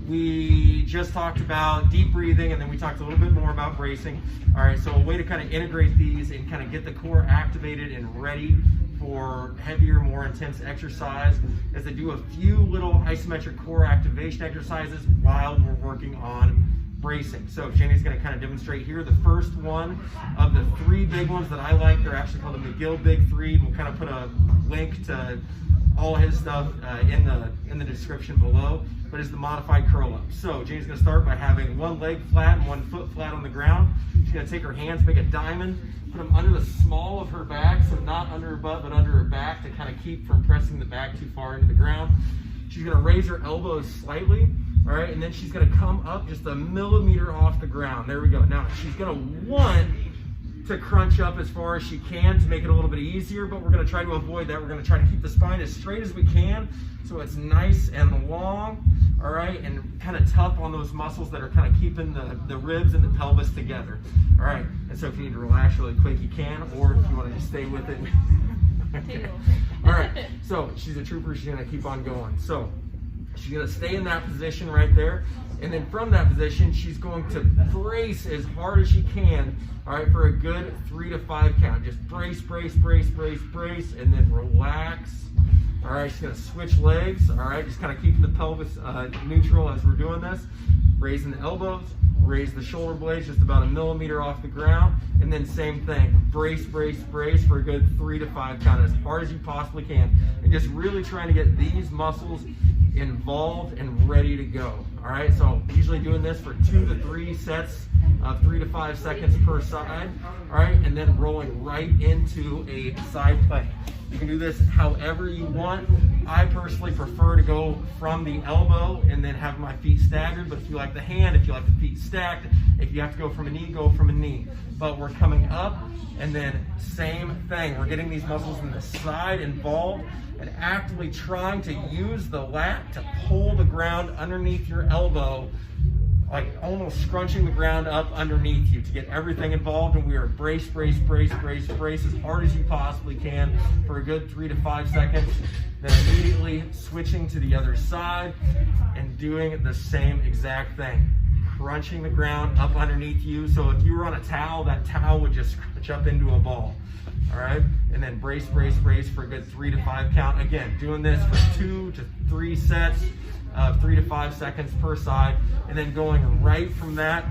we just talked about deep breathing, and then we talked a little bit more about bracing. All right, so a way to kind of integrate these and kind of get the core activated and ready for heavier, more intense exercise is to do a few little isometric core activation exercises while we're working on bracing. So Jenny's going to kind of demonstrate here. The first one of the three big ones that I like, they're actually called the McGill Big Three. We'll kind of put a link to all his stuff in the description below, but it's the modified curl up. So Jenny's going to start by having one leg flat and one foot flat on the ground. She's going to take her hands, make a diamond, put them under the small of her back, so not under her butt, but under her back to kind of keep from pressing the back too far into the ground. She's going to raise her elbows slightly, all right, and then she's going to come up just a millimeter off the ground. There we go. Now she's going to want to crunch up as far as she can to make it a little bit easier, but we're going to try to avoid that. We're going to try to keep the spine as straight as we can so it's nice and long, all right, and kind of tough on those muscles that are kind of keeping the ribs and the pelvis together, all right. And so if you need to relax really quick, you can, or if you want to just stay with it. All right, so she's a trooper. She's going to keep on going. So she's going to stay in that position right there, and then from that position she's going to brace as hard as she can, all right, for a good 3 to 5 count. Just brace, brace, brace, brace, brace, and then relax. All right, she's going to switch legs, all right, just kind of keeping the pelvis neutral as we're doing this. Raising the elbows, raise the shoulder blades just about a millimeter off the ground, and then same thing, brace, brace, brace for a good 3 to 5 count as hard as you possibly can, and just really trying to get these muscles involved and ready to go. All right, so usually doing this for 2 to 3 sets of 3 to 5 seconds per side, all right, and then rolling right into a side plank. You can do this however you want. I personally prefer to go from the elbow and then have my feet staggered, but if you like the hand, if you like the feet stacked, if you have to go from a knee, go from a knee. But we're coming up, and then same thing. We're getting these muscles in the side involved and actively trying to use the lat to pull the ground underneath your elbow, like almost scrunching the ground up underneath you to get everything involved. And we are brace, brace, brace, brace, brace as hard as you possibly can for a good 3 to 5 seconds. Then immediately switching to the other side and doing the same exact thing. Crunching the ground up underneath you. So if you were on a towel, that towel would just scrunch up into a ball. All right, and then brace, brace, brace for a good 3 to 5 count. Again, doing this for 2 to 3 sets of 3 to 5 seconds per side, and then going right from that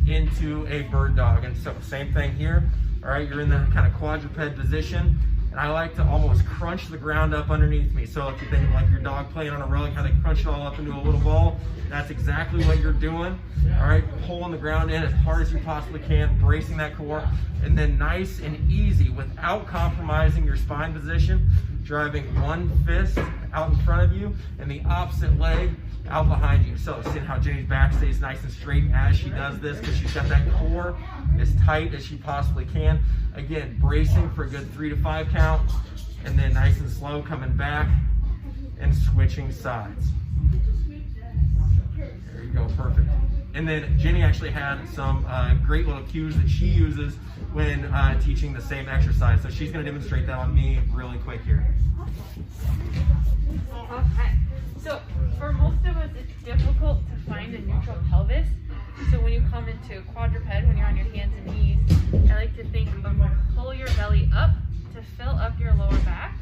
into a bird dog. And so same thing here. All right, you're in that kind of quadruped position, and I like to almost crunch the ground up underneath me. So if you think like your dog playing on a relic, how they crunch it all up into a little ball, that's exactly what you're doing. All right, pulling the ground in as hard as you possibly can, bracing that core, and then nice and easy without compromising your spine position, driving one fist out in front of you and the opposite leg out behind you. So seeing how Jenny's back stays nice and straight as she does this, because she's got that core as tight as she possibly can. Again, bracing for a good 3 to 5 count, and then nice and slow coming back and switching sides. There you go, perfect. And then Jenny actually had some great little cues that she uses when teaching the same exercise. So she's going to demonstrate that on me really quick here. Okay. So for most of us, it's difficult to find a neutral pelvis. So when you come into quadruped, when you're on your hands and knees, I like to think of pull your belly up to fill up your lower back.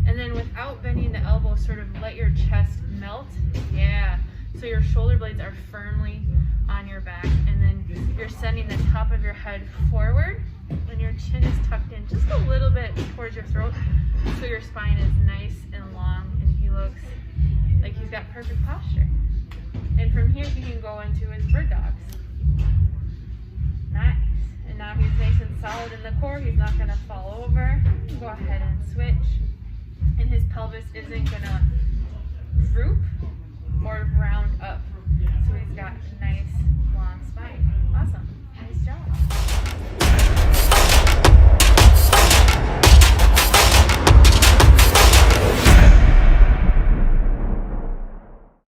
And then without bending the elbow, sort of let your chest melt. Yeah. So your shoulder blades are firmly on your back, and then you're sending the top of your head forward, and your chin is tucked in just a little bit towards your throat, so your spine is nice and long, and he looks like he's got perfect posture. And from here he can go into his bird dogs. Nice. And now he's nice and solid in the core. He's not going to fall over. Go ahead and switch. And his pelvis isn't going to droop or round up. So